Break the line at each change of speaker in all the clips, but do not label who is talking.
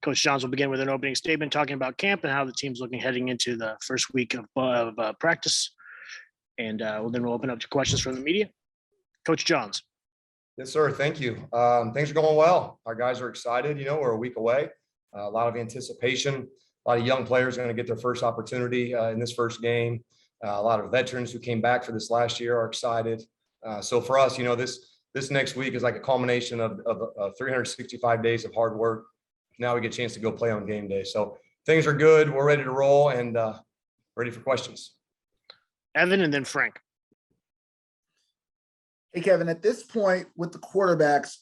Coach Johns will begin with an opening statement talking about camp and how the team's looking heading into the first week of practice. And then we'll open up to questions from the media. Coach Johns.
Yes, sir. Thank you. Things are going well. Our guys are excited. We're a week away. A lot of anticipation. A lot of young players are going to get their first opportunity in this first game. A lot of veterans who came back for this last year are excited. So for us, this next week is like a culmination of 365 days of hard work. Now we get a chance to go play on game day. So things are good. We're ready to roll and ready for questions.
Evan and then Frank.
Hey, Kevin, at this point with the quarterbacks,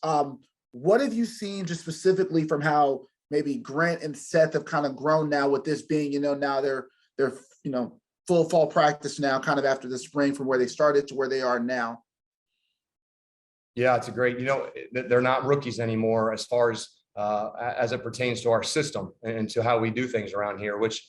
what have you seen just specifically from how maybe Grant and Seth have kind of grown now with this being, now they're full fall practice now, kind of after the spring from where they started to where they are now?
Yeah, it's a great, they're not rookies anymore as far as it pertains to our system and to how we do things around here, which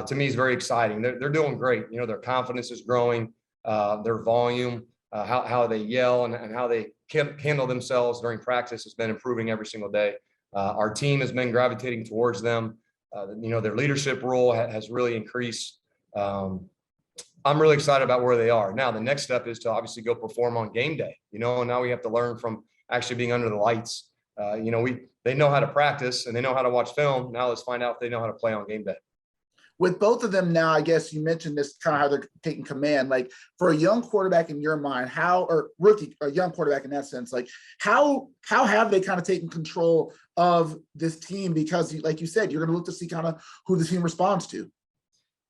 to me is very exciting. They're doing great. Their confidence is growing, their volume, how they yell and how they handle themselves during practice has been improving every single day. Our team has been gravitating towards them. Their leadership role has really increased. I'm really excited about where they are. Now, the next step is to obviously go perform on game day, and now we have to learn from actually being under the lights. They know how to practice and they know how to watch film. Now let's find out if they know how to play on game day.
With both of them now, I guess you mentioned this kind of how they're taking command. Like for a young quarterback in your mind, a young quarterback in that sense, like how have they kind of taken control of this team? Because like you said, you're going to look to see kind of who the team responds to.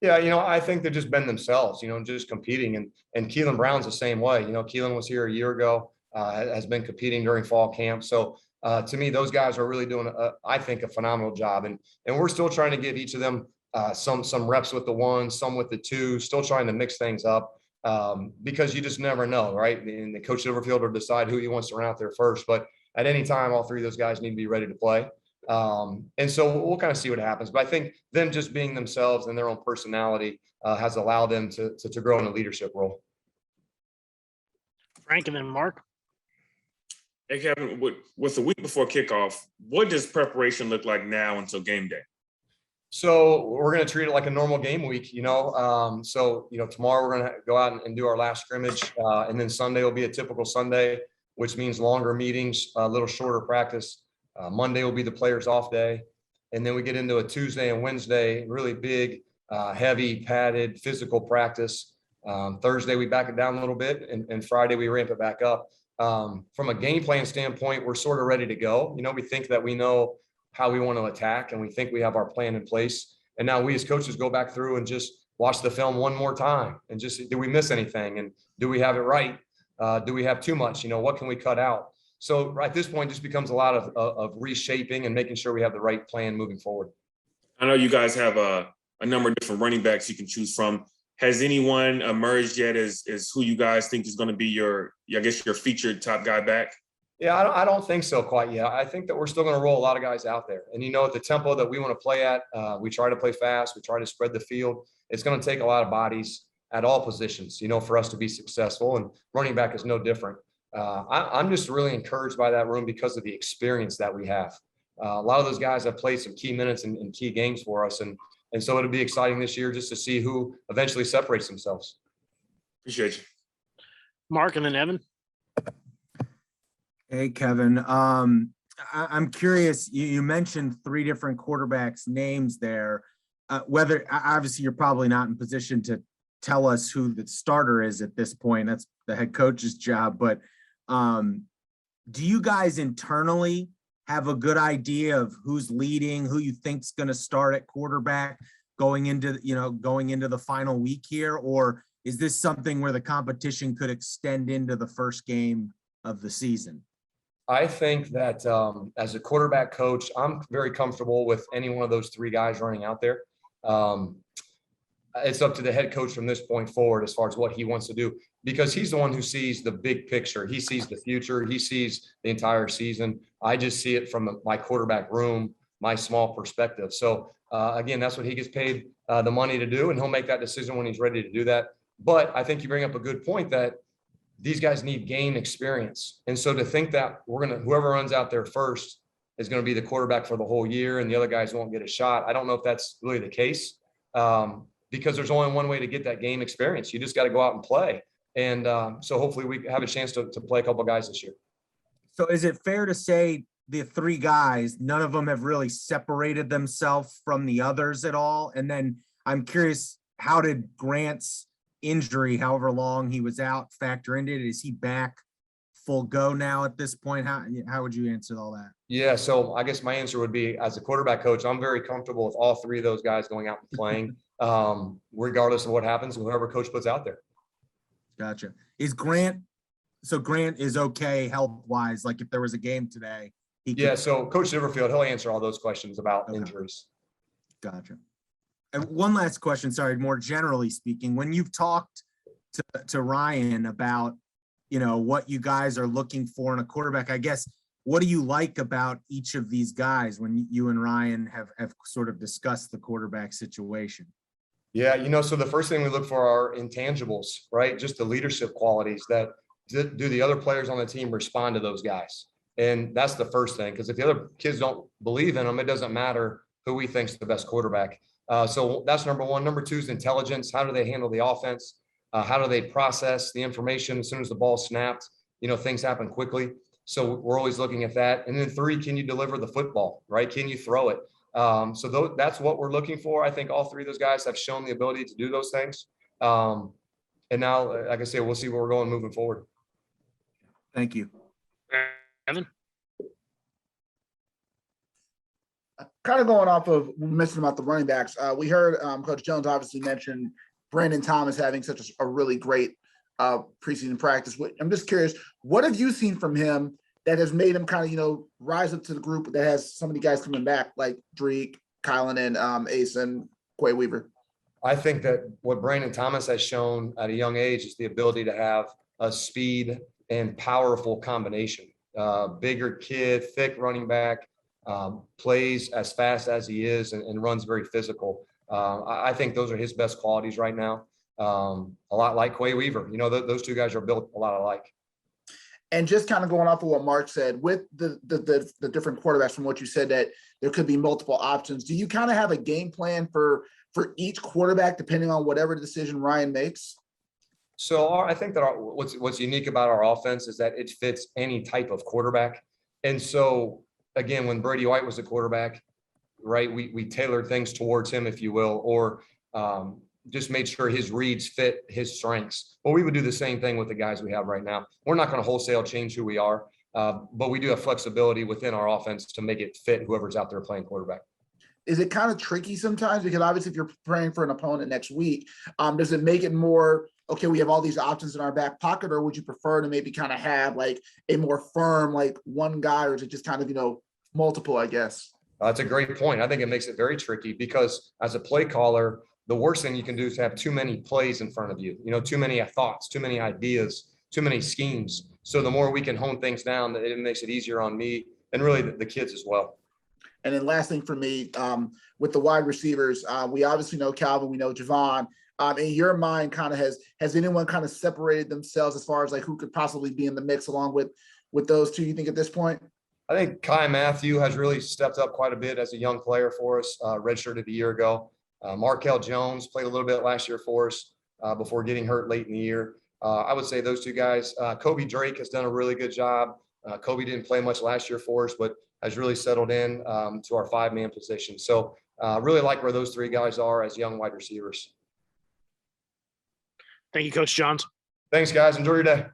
Yeah, I think they've just been themselves, just competing. And Keelan Brown's the same way. Keelan was here a year ago, has been competing during fall camp. So to me, those guys are really doing, I think, a phenomenal job. And we're still trying to give each of them some reps with the one, some with the two, still trying to mix things up because you just never know, right? And the Coach Silverfield will decide who he wants to run out there first. But at any time, all three of those guys need to be ready to play. And so we'll kind of see what happens. But I think them just being themselves and their own personality has allowed them to grow in a leadership role.
Frank and then Mark.
Hey, Kevin, with the week before kickoff, what does preparation look like now until game day?
So we're going to treat it like a normal game week, tomorrow we're going to go out and do our last scrimmage. And then Sunday will be a typical Sunday, which means longer meetings, a little shorter practice. Monday will be the players' off day. And then we get into a Tuesday and Wednesday, really big, heavy, padded, physical practice. Thursday, we back it down a little bit. And Friday, we ramp it back up. From a game plan standpoint, we're sort of ready to go. We think that we know how we want to attack and we think we have our plan in place. And now we as coaches go back through and just watch the film one more time and just, do we miss anything? And do we have it right? Do we have too much? What can we cut out? So at this point, just becomes a lot of reshaping and making sure we have the right plan moving forward.
I know you guys have a number of different running backs you can choose from. Has anyone emerged yet as who you guys think is going to be your featured top guy back?
Yeah, I don't think so quite yet. I think that we're still going to roll a lot of guys out there. And, at the tempo that we want to play at, we try to play fast. We try to spread the field. It's going to take a lot of bodies at all positions, for us to be successful. And running back is no different. I'm just really encouraged by that room because of the experience that we have. A lot of those guys have played some key minutes in key games for us. And so it'll be exciting this year just to see who eventually separates themselves.
Appreciate you.
Mark and then Evan.
Hey, Kevin. I'm curious, you mentioned three different quarterbacks' names there. Whether obviously you're probably not in position to tell us who the starter is at this point. That's the head coach's job. But do you guys internally have a good idea of who's leading, who you think's going to start at quarterback going into the final week here? Or is this something where the competition could extend into the first game of the season?
I think that as a quarterback coach, I'm very comfortable with any one of those three guys running out there. It's up to the head coach from this point forward as far as what he wants to do, because he's the one who sees the big picture. He sees the future. He sees the entire season. I just see it from my quarterback room, my small perspective. So again, that's what he gets paid the money to do, and he'll make that decision when he's ready to do that. But I think you bring up a good point that these guys need game experience. And so to think that whoever runs out there first is going to be the quarterback for the whole year and the other guys won't get a shot. I don't know if that's really the case, because there's only one way to get that game experience. You just got to go out and play. And so hopefully we have a chance to play a couple of guys this year.
So is it fair to say the three guys, none of them have really separated themselves from the others at all? And then I'm curious, how did Grant's injury, however long he was out, factor into it? Is he back full go now at this point? How would you answer all that?
Yeah, so I guess my answer would be, as a quarterback coach, I'm very comfortable with all three of those guys going out and playing, regardless of what happens, whoever coach puts out there.
Gotcha. Is Grant, so Grant is okay health-wise, like if there was a game today? He could-
Yeah, so Coach Silverfield, he'll answer all those questions about
Okay.
injuries.
Gotcha. And one last question, sorry, more generally speaking, when you've talked to Ryan about, you know, what you guys are looking for in a quarterback, I guess, what do you like about each of these guys when you and Ryan have sort of discussed the quarterback situation?
Yeah, you know, so the first thing we look for are intangibles, right? Just the leadership qualities that do the other players on the team respond to those guys? And that's the first thing, because if the other kids don't believe in them, it doesn't matter who we think's the best quarterback. So that's number one. Number two is intelligence. How do they handle the offense? How do they process the information as soon as the ball snapped? You know, things happen quickly. So we're always looking at that. And then three, can you deliver the football, right? Can you throw it? So that's what we're looking for. I think all three of those guys have shown the ability to do those things. And now, like I said, we'll see where we're going moving forward.
Thank you.
Evan?
Kind of going off of mentioning about the running backs, we heard Coach Jones obviously mention Brandon Thomas having such a really great preseason practice. I'm just curious, what have you seen from him that has made him kind of, you know, rise up to the group that has so many guys coming back like Drake, Kylan, and Ace and Quay Weaver?
I think that what Brandon Thomas has shown at a young age is the ability to have a speed and powerful combination. Bigger kid, thick running back, plays as fast as he is and runs very physical. I think those are his best qualities right now. A lot like Quay Weaver. You know, those two guys are built a lot alike.
And just kind of going off of what Mark said, with the different quarterbacks, from what you said, that there could be multiple options, do you kind of have a game plan for each quarterback depending on whatever decision Ryan makes?
So I think that what's unique about our offense is that it fits any type of quarterback. And so again, when Brady White was the quarterback, right, we tailored things towards him, if you will, or just made sure his reads fit his strengths. Well, we would do the same thing with the guys we have right now. We're not going to wholesale change who we are, but we do have flexibility within our offense to make it fit whoever's out there playing quarterback.
Is it kind of tricky sometimes? Because obviously if you're preparing for an opponent next week, does it make it more, okay, we have all these options in our back pocket, or would you prefer to maybe kind of have like a more firm, like one guy, or is it just kind of, you know, multiple, I guess?
That's a great point. I think it makes it very tricky because as a play caller, the worst thing you can do is have too many plays in front of you, you know, too many thoughts, too many ideas, too many schemes. So the more we can hone things down, it makes it easier on me and really the kids as well.
And then last thing for me, with the wide receivers, we obviously know Calvin, we know Javon. In your mind, kind of has anyone kind of separated themselves as far as like who could possibly be in the mix along with those two, you think, at this point?
I think Kai Matthew has really stepped up quite a bit as a young player for us, redshirted a year ago. Markel Jones played a little bit last year for us before getting hurt late in the year. I would say those two guys. Kobe Drake has done a really good job. Kobe didn't play much last year for us, but has really settled in to our 5-man position. So really like where those three guys are as young wide receivers.
Thank you, Coach Johns.
Thanks, guys. Enjoy your day.